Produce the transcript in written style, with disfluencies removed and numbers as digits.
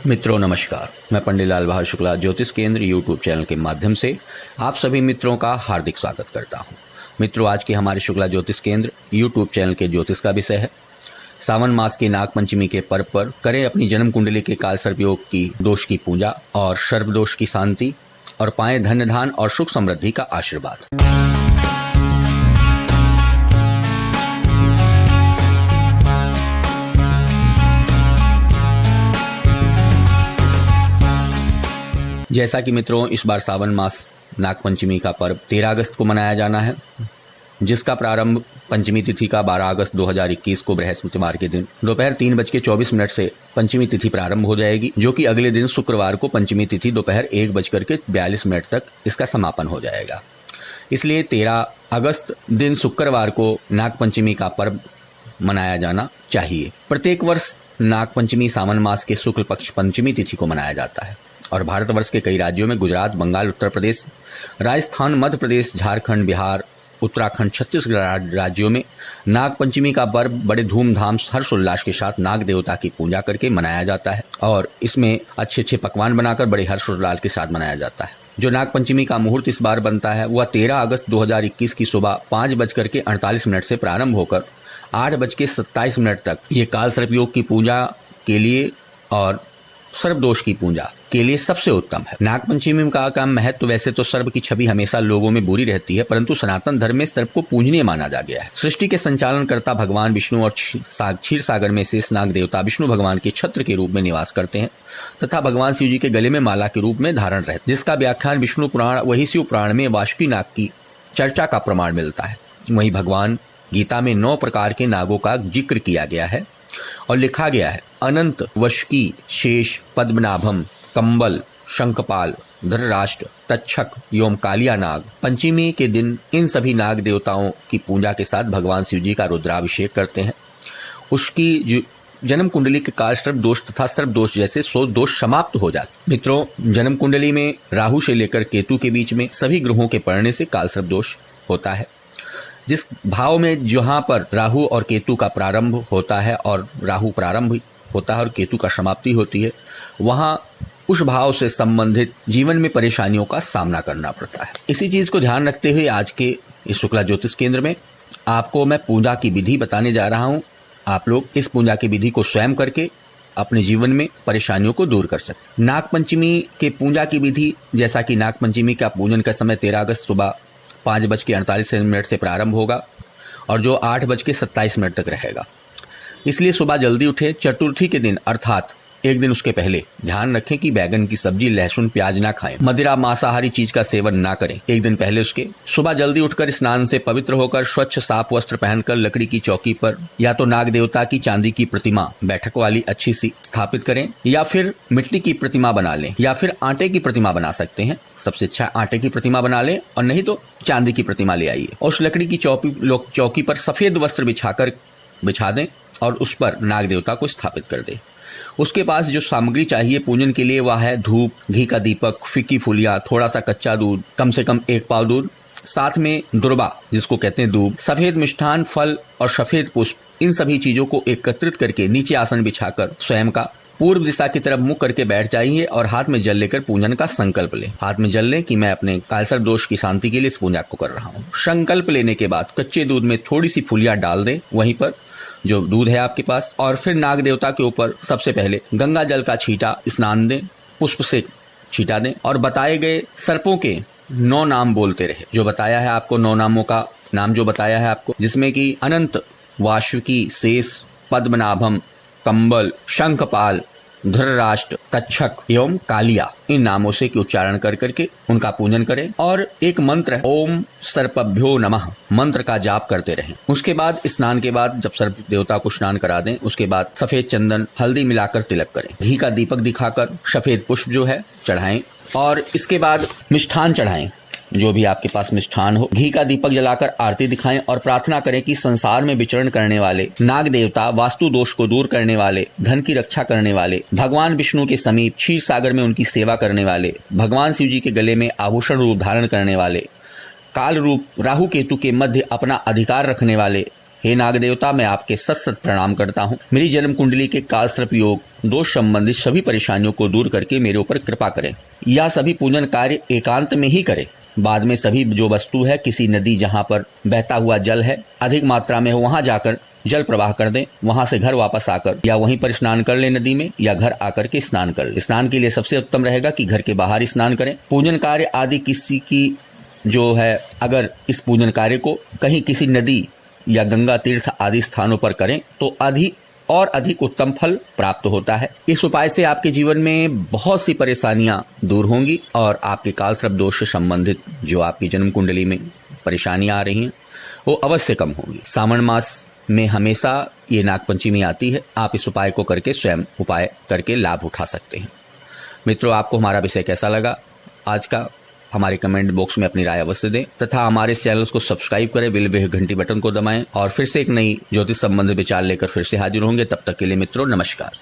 मित्रों नमस्कार, मैं पंडित लाल बहादुर शुक्ला ज्योतिष केंद्र यूट्यूब चैनल के माध्यम से आप सभी मित्रों का हार्दिक स्वागत करता हूं। मित्रों, आज के हमारे शुक्ला ज्योतिष केंद्र यूट्यूब चैनल के ज्योतिष का विषय है सावन मास की नाग पंचमी के पर्व पर करें अपनी जन्म कुंडली के काल सर्प योग की दोष की पूजा और सर्प दोष की शांति और पाएं धन्य धान और सुख समृद्धि का आशीर्वाद। जैसा कि मित्रों, इस बार सावन मास नाग पंचमी का पर्व 13 अगस्त को मनाया जाना है, जिसका प्रारंभ पंचमी तिथि का 12 अगस्त 2021 को बृहस्पतिवार के दिन दोपहर 3:24 से पंचमी तिथि प्रारंभ हो जाएगी, जो कि अगले दिन शुक्रवार को पंचमी तिथि दोपहर 1:42 तक इसका समापन हो जाएगा। इसलिए 13 अगस्त दिन शुक्रवार को नाग पंचमी का पर्व मनाया जाना चाहिए। प्रत्येक वर्ष नाग पंचमी सावन मास के शुक्ल पक्ष पंचमी तिथि को मनाया जाता है और भारतवर्ष के कई राज्यों में गुजरात, बंगाल, उत्तर प्रदेश, राजस्थान, मध्य प्रदेश, झारखंड, बिहार, उत्तराखंड, छत्तीसगढ़ राज्यों में नाग पंचमी का पर्व बड़े धूमधाम हर्षोल्लास के साथ नाग देवता की पूजा करके मनाया जाता है और इसमें अच्छे अच्छे पकवान बनाकर बड़े हर्षोल्लास के साथ मनाया जाता है। जो नाग पंचमी का मुहूर्त इस बार बनता है वह 13 अगस्त 2021 की सुबह 5:48 से प्रारंभ होकर 8:27 तक ये काल सर्प योग की पूजा के लिए और सर्प दोष की पूजा के लिए सबसे उत्तम है। नाग पंचमी का महत्व वैसे तो सर्प की छवि हमेशा लोगों में बुरी रहती है, परंतु सनातन धर्म में सर्प को पूजनीय माना जा गया है। सृष्टि के संचालन करता भगवान विष्णु और क्षीर सागर में शेष नाग देवता विष्णु भगवान के छत्र के रूप में निवास करते हैं तथा भगवान शिव जी के गले में माला के रूप में धारण रहते हैं, जिसका व्याख्यान विष्णु पुराण वही शिव पुराण में वासुकी नाग की चर्चा का प्रमाण मिलता है। वहीं भगवान गीता में 9 प्रकार के नागों का जिक्र किया गया है और लिखा गया है अनंत, वशकी, शेष, पद्मनाभम, कंबल, शंखपाल, धृतराष्ट्र, तक्षक एवं कालिया नाग। पंचमी के दिन इन सभी नाग देवताओं की पूजा के साथ भगवान शिव जी का रुद्राभिषेक करते हैं। उसकी जन्म कुंडली के काल सर्प दोष तथा सर्प दोष जैसे 100 दोष समाप्त हो जाते। मित्रों, जन्म कुंडली में राहु से लेकर केतु के बीच में सभी ग्रहों के पड़ने से काल सर्प दोष होता है। जिस भाव में जहां पर राहु और केतु का प्रारंभ होता है और राहु प्रारंभ होता है और केतु का समाप्ति होती है, वहां उस भाव से संबंधित जीवन में परेशानियों का सामना करना पड़ता है। इसी चीज को ध्यान रखते हुए आज के इस शुक्ला ज्योतिष केंद्र में आपको मैं पूजा की विधि बताने जा रहा हूं। आप लोग इस पूजा की विधि को स्वयं करके अपने जीवन में परेशानियों को दूर कर सकते। नाग पंचमी के पूजा की विधि, जैसा कि नाग पंचमी का पूजन का समय 13 अगस्त सुबह 5:48 से प्रारंभ होगा और जो 8:27 तक रहेगा। इसलिए सुबह जल्दी उठे। चतुर्थी के दिन अर्थात एक दिन उसके पहले ध्यान रखें कि बैगन की सब्जी, लहसुन, प्याज ना खाएं, मदिरा, मांसाहारी चीज का सेवन ना करें। एक दिन पहले उसके सुबह जल्दी उठकर स्नान से पवित्र होकर स्वच्छ साफ वस्त्र पहनकर लकड़ी की चौकी पर या तो नाग देवता की चांदी की प्रतिमा बैठक वाली अच्छी सी स्थापित करें या फिर मिट्टी की प्रतिमा बना लें या फिर आटे की प्रतिमा बना सकते हैं। सबसे अच्छा आटे की प्रतिमा बना लें और नहीं तो चांदी की प्रतिमा ले आइए और उस लकड़ी की चौकी पर सफेद वस्त्र बिछा दें और उस पर नाग देवता को स्थापित कर दें। उसके पास जो सामग्री चाहिए पूजन के लिए वह है धूप, घी का दीपक, फीकी फूलिया, थोड़ा सा कच्चा दूध, कम से कम 1 पाव दूध, साथ में दुर्बा जिसको कहते हैं दूब, सफेद मिष्ठान, फल और सफेद पुष्प। इन सभी चीजों को एकत्रित करके नीचे आसन बिछाकर स्वयं का पूर्व दिशा की तरफ मुख करके बैठ जाइए और हाथ में जल लेकर पूजन का संकल्प लें। हाथ में जल लें कि मैं अपने काल सर्प दोष की शांति के लिए इस पूजा को कर रहा हूँ। संकल्प लेने के बाद कच्चे दूध में थोड़ी सी फूलिया डाल दें वहीं पर जो दूध है आपके पास, और फिर नाग देवता के ऊपर सबसे पहले गंगा जल का छींटा स्नान दें, पुष्प से छींटा दें और बताए गए सर्पों के 9 नाम बोलते रहे। जो बताया है आपको 9 नामों का नाम जो बताया है आपको, जिसमें कि अनंत, वासुकी, शेष, पद्मनाभम, कंबल, शंखपाल, धृतराष्ट्र, तक्षक एवं कालिया, इन नामों से उच्चारण कर करके उनका पूजन करें और एक मंत्र ओम सर्पभ्यो नमः मंत्र का जाप करते रहें। उसके बाद स्नान के बाद जब सर्प देवता को स्नान करा दें, उसके बाद सफेद चंदन, हल्दी मिलाकर तिलक करें, घी का दीपक दिखाकर सफेद पुष्प जो है चढ़ाएं और इसके बाद मिष्ठान चढ़ाएं। जो भी आपके पास मिष्ठान हो, घी का दीपक जलाकर आरती दिखाएं और प्रार्थना करें कि संसार में विचरण करने वाले नाग देवता, वास्तु दोष को दूर करने वाले, धन की रक्षा करने वाले, भगवान विष्णु के समीप क्षीर सागर में उनकी सेवा करने वाले, भगवान शिव जी के गले में आभूषण रूप धारण करने वाले, काल रूप राहु केतु के मध्य अपना अधिकार रखने वाले हे नाग देवता, मैं आपके सत सत प्रणाम करता हूँ। मेरी जन्म कुंडली के कालसर्प योग दोष संबंधित सभी परेशानियों को दूर करके मेरे ऊपर कृपा करें। यह सभी पूजन कार्य एकांत में ही करें। बाद में सभी जो वस्तु है, किसी नदी जहाँ पर बहता हुआ जल है अधिक मात्रा में हो, वहां जाकर जल प्रवाह कर दें। वहां से घर वापस आकर या वहीं पर स्नान कर ले नदी में, या घर आकर के स्नान कर ले। स्नान के लिए सबसे उत्तम रहेगा कि घर के बाहर ही स्नान करें। पूजन कार्य आदि किसी की जो है, अगर इस पूजन कार्य को कहीं किसी नदी या गंगा तीर्थ आदि स्थानों पर करें तो अधिक उत्तम फल प्राप्त होता है। इस उपाय से आपके जीवन में बहुत सी परेशानियां दूर होंगी और आपके कालसर्प दोष से संबंधित जो आपकी जन्म कुंडली में परेशानियां आ रही हैं वो अवश्य कम होंगी। सावन मास में हमेशा ये नागपंचमी आती है। आप इस उपाय को करके स्वयं उपाय करके लाभ उठा सकते हैं। मित्रों, आपको हमारा विषय कैसा लगा आज का, हमारे कमेंट बॉक्स में अपनी राय अवश्य दें तथा हमारे इस चैनल को सब्सक्राइब करें, बेल घंटी बटन को दबाएं और फिर से एक नई ज्योतिष संबंधित विचार लेकर फिर से हाजिर होंगे। तब तक के लिए मित्रों, नमस्कार।